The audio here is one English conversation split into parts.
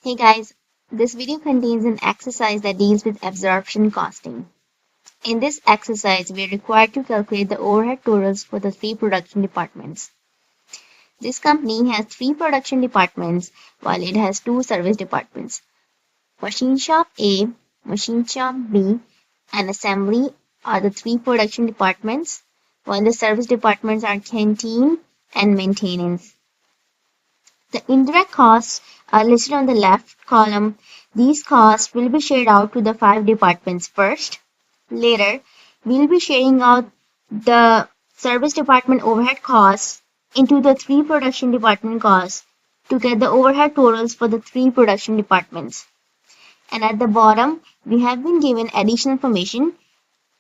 Hey guys, this video contains an exercise that deals with absorption costing. In this exercise, we are required to calculate the overhead totals for the three production departments. This company has three production departments while it has two service departments. Machine shop A, machine shop B, and assembly are the three production departments, while the service departments are canteen and maintenance. The indirect costs are listed on the left column. These costs will be shared out to the five departments first. Later, we'll be sharing out the service department overhead costs into the three production department costs to get the overhead totals for the three production departments. And at the bottom, we have been given additional information.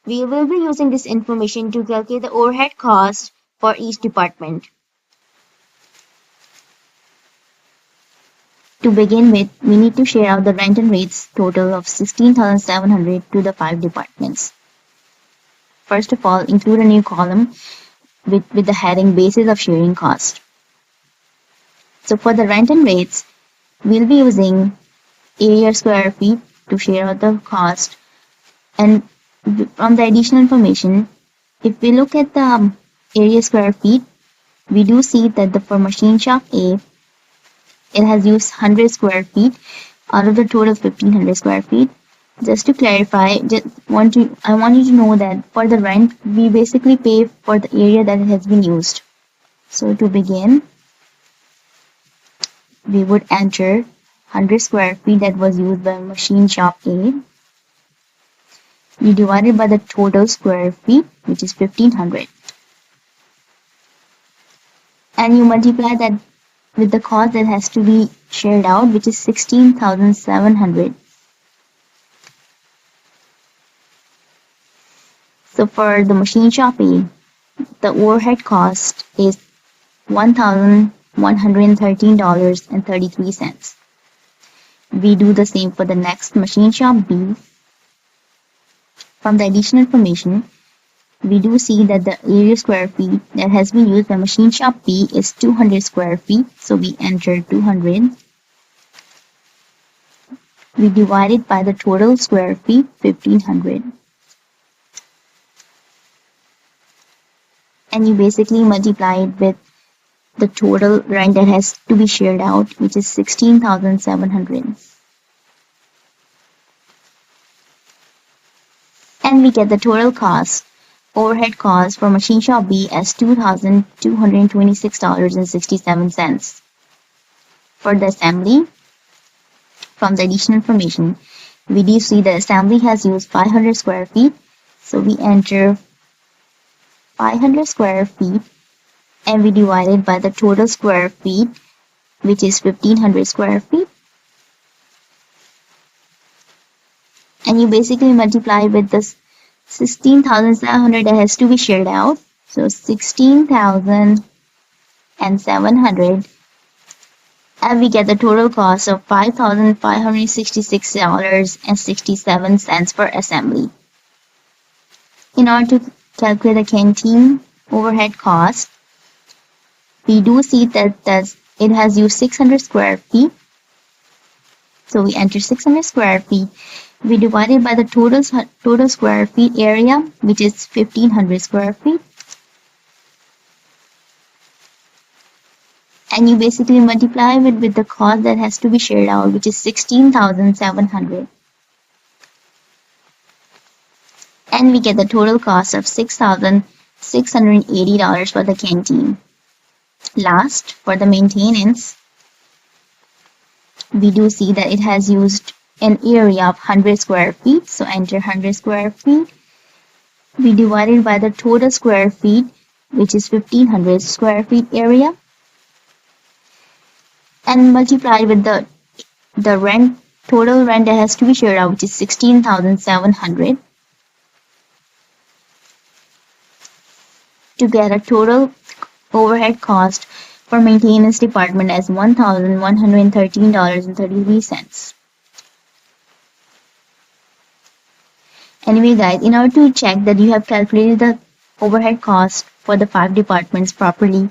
We will be using this information to calculate the overhead cost for each department. To begin with, we need to share out the rent and rates total of $16,700 to the five departments. First of all, include a new column with the heading basis of sharing cost. So for the rent and rates, we'll be using area square feet to share out the cost. And from the additional information, if we look at the area square feet, we do see that for machine shop A, it has used 100 square feet out of the total 1500 square feet. Just to clarify, I want you to know that for the rent, we basically pay for the area that has been used. So to begin, we would enter 100 square feet that was used by machine shop A. We divide it by the total square feet, which is 1500. And you multiply that with the cost that has to be shared out, which is 16,700. So for the machine shop A, the overhead cost is $1,113.33. We do the same for the next machine shop B. From the additional information, we do see that the area square feet that has been used by machine shop B is 200 square feet. So we enter 200. We divide it by the total square feet, 1500. And you basically multiply it with the total rent that has to be shared out, which is 16,700. And we get the total overhead cost for machine shop B as $2,226.67. For the assembly, from the additional information, we do see that assembly has used 500 square feet. So we enter 500 square feet and we divide it by the total square feet, which is 1500 square feet. And you basically multiply with this 16,700 that has to be shared out. So 16,700, and we get the total cost of $5,566.67 for assembly. In order to calculate the canteen overhead cost, we do see that it has used 600 square feet. So we enter 600 square feet. We divide it by the total square feet area, which is 1500 square feet. And you basically multiply it with the cost that has to be shared out, which is 16,700. And we get the total cost of $6,680 for the canteen. Last, for the maintenance, we do see that it has used an area of 100 square feet. So enter 100 square feet. We divide it by the total square feet, which is 1500 square feet area. And multiply with the total rent that has to be shared out, which is 16,700. To get a total overhead cost for maintenance department as $1,113.33. Anyway guys, in order to check that you have calculated the overhead cost for the five departments properly,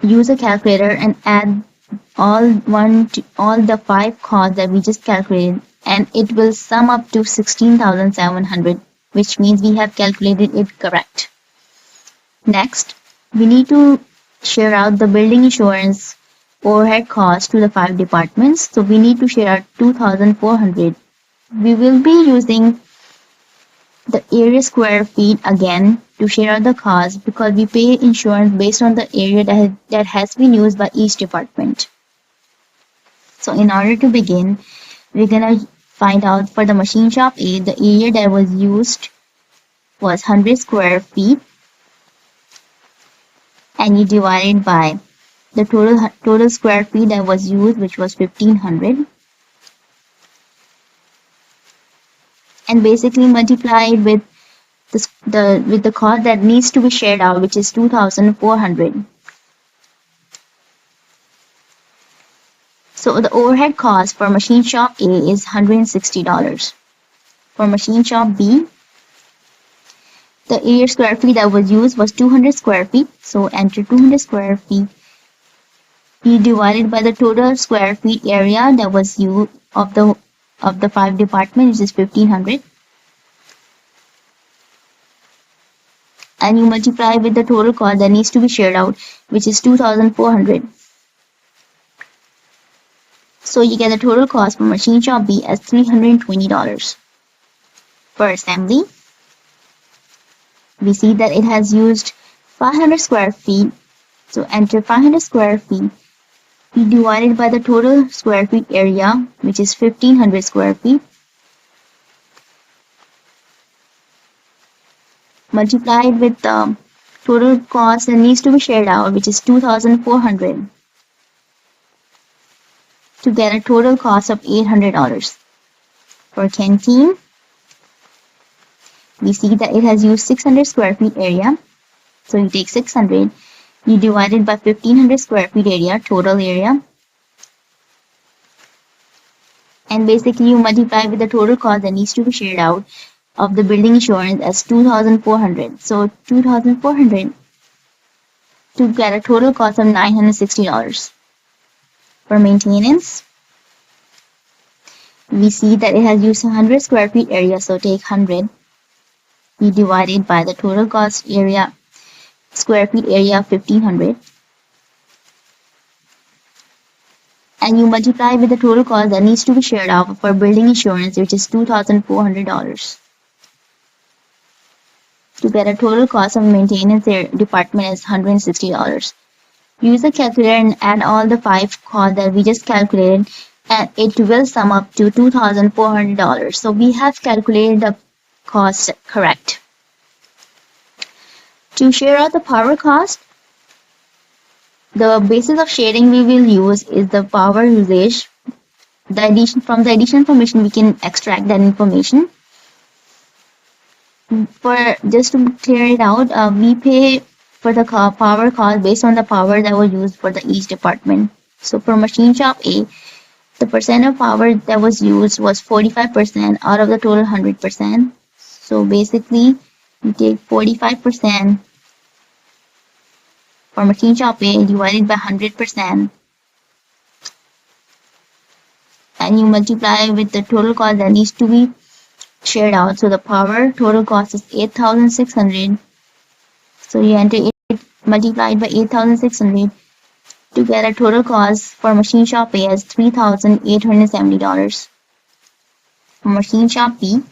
use a calculator and add all the 5 costs that we just calculated, and it will sum up to 16,700, which means we have calculated it correct. Next, we need to share out the building insurance overhead cost to the 5 departments. So we need to share out 2,400. We will be using the area square feet again to share out the cost because we pay insurance based on the area that has been used by each department. So in order to begin, we're gonna find out for the machine shop A, the area that was used was 100 square feet, and you divide it by the total square feet that was used, which was 1500, and basically multiply it with the cost that needs to be shared out, which is 2,400. So the overhead cost for machine shop A is $160. For machine shop B, the area square feet that was used was 200 square feet. So enter 200 square feet. You divide it by the total square feet area that was used of the 5 departments, which is 1500. And you multiply with the total cost that needs to be shared out, which is 2,400. So you get the total cost for machine shop B as $320. For assembly, we see that it has used 500 square feet. So enter 500 square feet. We divide it by the total square feet area, which is 1500 square feet. Multiplied with the total cost that needs to be shared out, which is 2,400, to get a total cost of $800. For canteen, we see that it has used 600 square feet area. So you take 600, you divide it by 1500 square feet area, total area. And basically you multiply with the total cost that needs to be shared out of the building insurance as 2,400. So 2,400 to get a total cost of $960. For maintenance, we see that it has used 100 square feet area, so take 100. We divide it by the total cost area, square feet area 1500. And you multiply with the total cost that needs to be shared out for building insurance, which is $2,400. To get a total cost of maintenance department is $160. Use the calculator and add all the 5 costs that we just calculated, and it will sum up to $2,400. So we have calculated the cost correct. To share out the power cost, the basis of sharing we will use is the power usage. From the addition information, we can extract that information. Just to clear it out, we pay for the power cost based on the power that was used for each department. So for machine shop A, the percent of power that was used was 45% out of the total 100%. So basically, we take 45% for machine shop A divided by 100%, and you multiply with the total cost that needs to be shared out. So the power total cost is 8,600. So you enter it multiplied by 8,600 to get a total cost for machine shop A as $3,870. For machine shop B,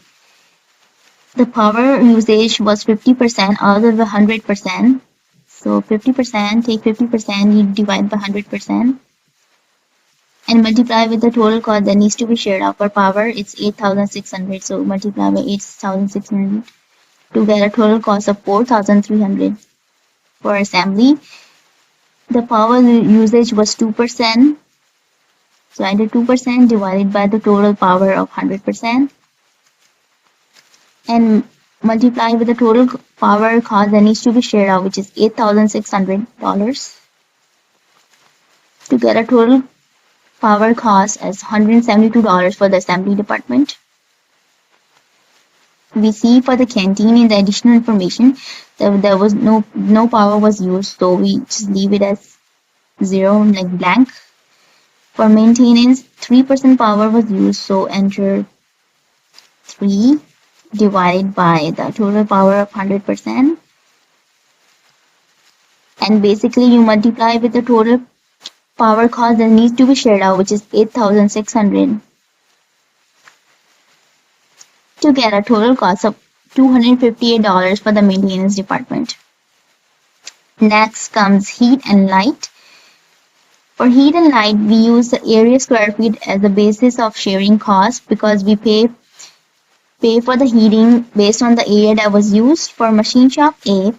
the power usage was 50% out of the 100%. So 50%, take 50%, you divide by 100%. And multiply with the total cost that needs to be shared out for power, it's 8,600. So multiply by 8,600 to get a total cost of 4,300. For assembly, the power usage was 2%. So enter 2% divided by the total power of 100%. And multiply with the total power cost that needs to be shared out, which is $8,600, to get a total power cost as $172 for the assembly department. We see for the canteen in the additional information that there was no power was used, so we just leave it as 0, like blank. For maintenance, 3% power was used, so enter 3 divided by the total power of 100%. And basically you multiply with the total power cost that needs to be shared out, which is 8,600, to get a total cost of $258 for the maintenance department. Next comes heat and light. For heat and light, we use the area square feet as the basis of sharing cost because we pay for the heating based on the area that was used. For machine shop A,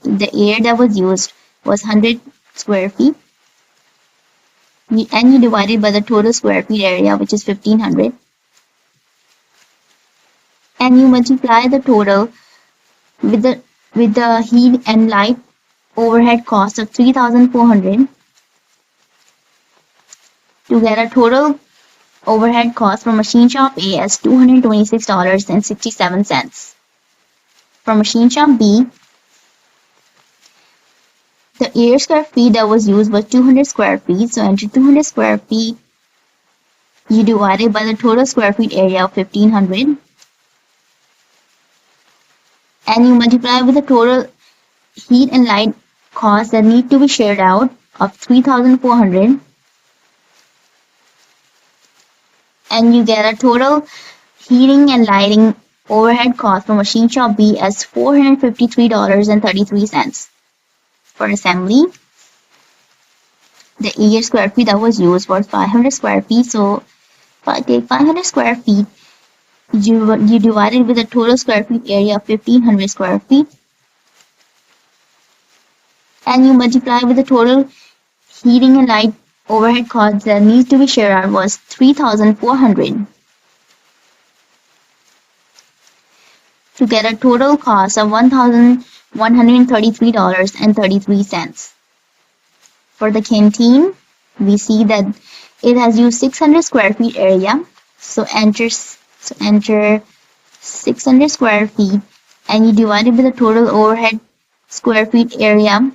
the area that was used was 100 square feet, and you divide it by the total square feet area, which is 1500, and you multiply the total with the heat and light overhead cost of 3,400 to get a total overhead cost for machine shop A as $226.67. For machine shop B, the area square feet that was used was 200 square feet, so enter 200 square feet, you divide it by the total square feet area of 1500, and you multiply with the total heat and light costs that need to be shared out of 3,400, and you get a total heating and lighting overhead cost for machine shop B as $453.33. For assembly, the area square feet that was used was 500 square feet, so if I take 500 square feet, you divide it with the total square feet area of 1500 square feet, and you multiply with the total heating and light overhead cost that needs to be shared out was 3,400 to get a total cost of $1,133.33. For the canteen, we see that it has used 600 square feet area, so enter 600 square feet, and you divide it with the total overhead square feet area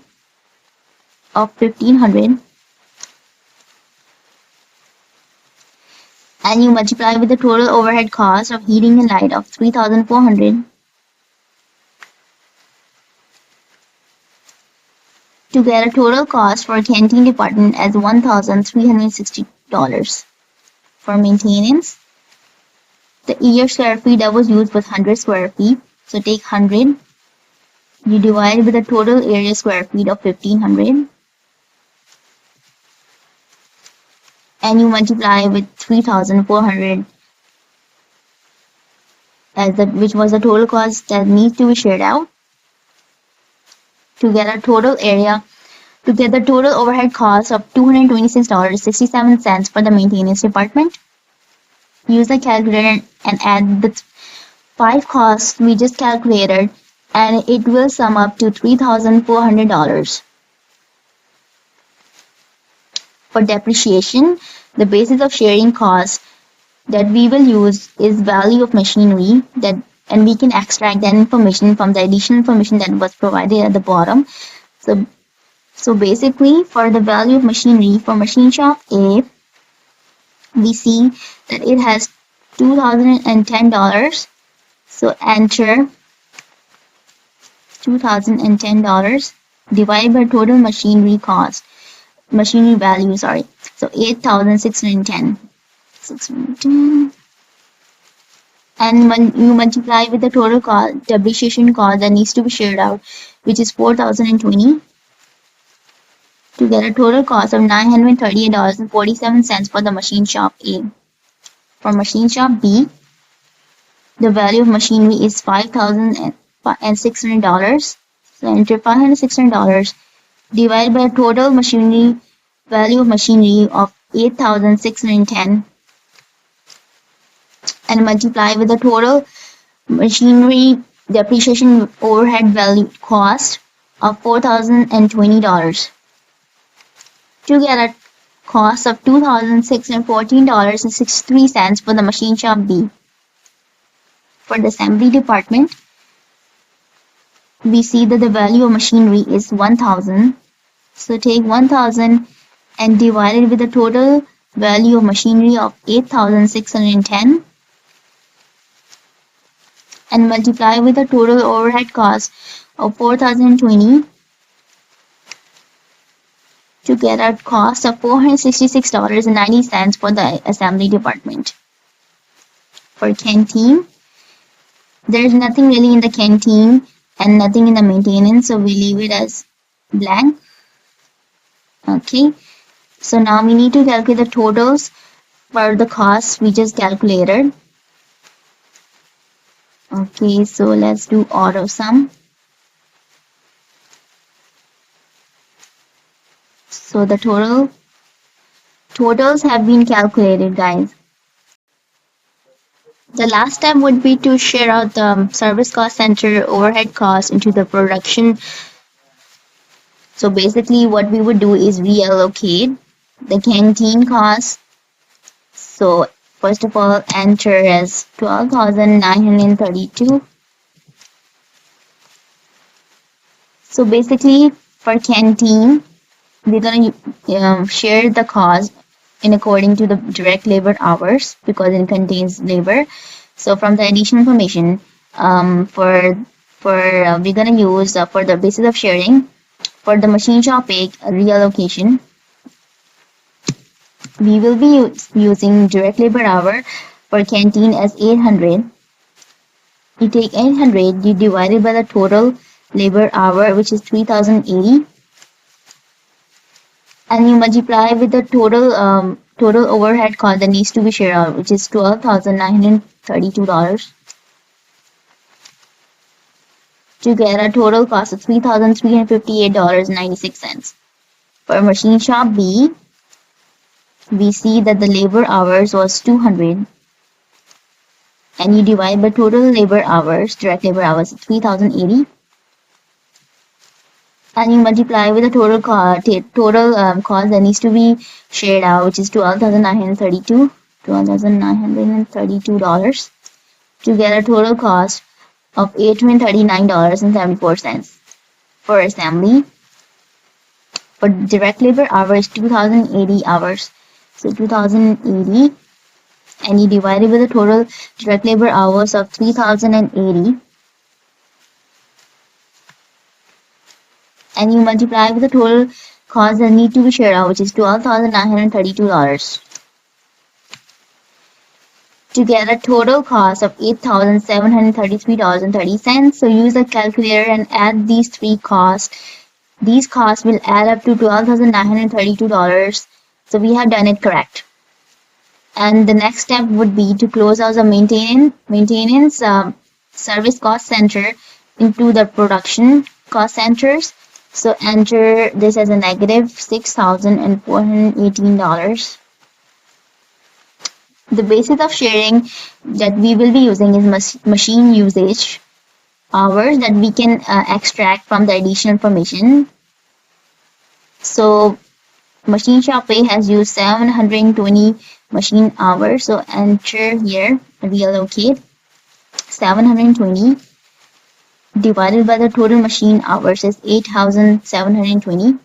of 1500, and you multiply with the total overhead cost of heating and light of 3,400 to get a total cost for canteen department as $1,360. For maintenance, the area square feet that was used was 100 square feet, so take 100, you divide with the total area square feet of 1500, and you multiply with 3,400 as which was the total cost that needs to be shared out to get a total area, to get the total overhead cost of $226.67 for the maintenance department. Use the calculator and add the 5 costs we just calculated, and it will sum up to $3,400. For depreciation, the basis of sharing cost that we will use is value of machinery, and we can extract that information from the additional information that was provided at the bottom. So basically, for the value of machinery for machine shop A, we see that it has $2,010. So enter $2,010 divided by total machinery value, so 8,610. And when you multiply with the total cost, depreciation cost that needs to be shared out, which is 4,020, to get a total cost of $938.47 for the machine shop A. For machine shop B, the value of machinery is $5,600. So enter $5,600 divided by total machinery value of machinery of 8,610, and multiply with the total machinery depreciation overhead value cost of $4,020 to get a cost of $2,614.63 for the machine shop B. For the assembly department, we see that the value of machinery is 1,000. So take 1,000 and divide it with the total value of machinery of 8,610 and multiply with the total overhead cost of 4,020 to get a cost of $466.90 for the assembly department. For canteen, there's nothing really in the canteen and nothing in the maintenance, so we leave it as blank. Okay, so now we need to calculate the totals for the costs we just calculated. Okay, so let's do auto sum. So the totals have been calculated, guys. The last step would be to share out the service cost center overhead cost into the production. So basically what we would do is reallocate the canteen cost. So first of all, enter as 12,932. So basically for canteen, we're going to share the cost in according to the direct labor hours because it contains labor. So from the additional information, we're gonna use for the basis of sharing for the machine shop pay reallocation. We will be using direct labor hour for canteen as 800. You take 800, you divide it by the total labor hour, which is 3,080. And you multiply with the total overhead cost that needs to be shared out, which is $12,932 to get a total cost of $3,358.96. For machine shop B, we see that the labor hours was 200 and you divide by total labor hours, direct labor hours, 3,080. And you multiply with the total cost that needs to be shared out, which is $12,932 to get a total cost of $839.74 for assembly. For direct labor hours, 2,080 hours. So 2,080, and you divide it with the total direct labor hours of 3,080. And you multiply with the total cost that need to be shared out, which is $12,932 to get a total cost of $8,733.30. So use a calculator and add these three costs. These costs will add up to $12,932. So we have done it correct. And the next step would be to close out the maintenance service cost center into the production cost centers. So enter this as a negative $6,418. The basis of sharing that we will be using is machine usage hours that we can extract from the additional information. So machine shop pay has used 720 machine hours. So enter here, reallocate 720 divided by the total machine hours is 8,720,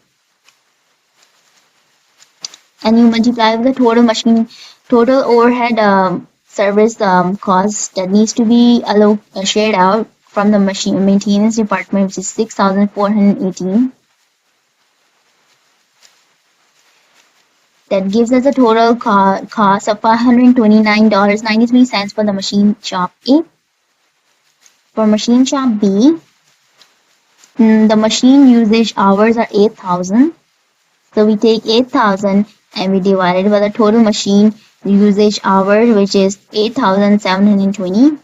and you multiply with the total overhead service cost that needs to be shared out from the machine maintenance department, which is 6,418. That gives us a total cost of $529.93 for the machine shop A. For machine shop B, the machine usage hours are 8,000. So we take 8,000 and we divide it by the total machine usage hours, which is 8,720.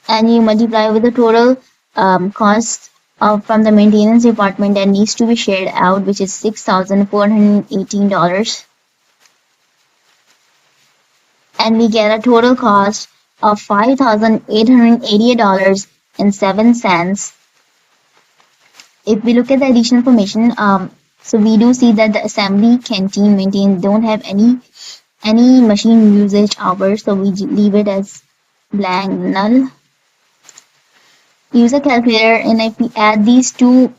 And you multiply with the total cost from the maintenance department that needs to be shared out, which is $6,418. And we get a total cost of $5,888.07. If we look at the additional information, so we do see that the assembly canteen maintains don't have any machine usage hours, so we leave it as blank, null. Use a calculator, and if we add these two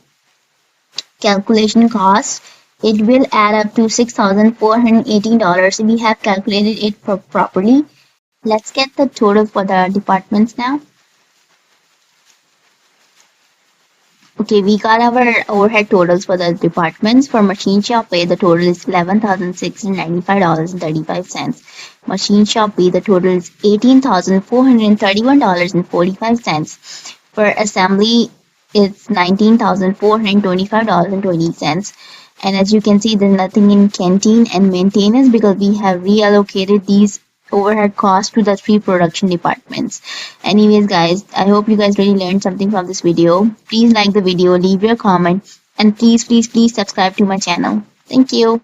calculation costs, It will add up to $6,418 if we have calculated it properly. Let's get the total for the departments now. Okay, we got our overhead totals for the departments. For machine shop A, the total is $11,695.35. Machine shop B, the total is $18,431.45. For assembly, it's $19,425.20. And as you can see, there's nothing in canteen and maintenance because we have reallocated these overhead costs to the three production departments. Anyways, guys, I hope you guys really learned something from this video. Please like the video, leave your comment, and please subscribe to my channel. Thank you.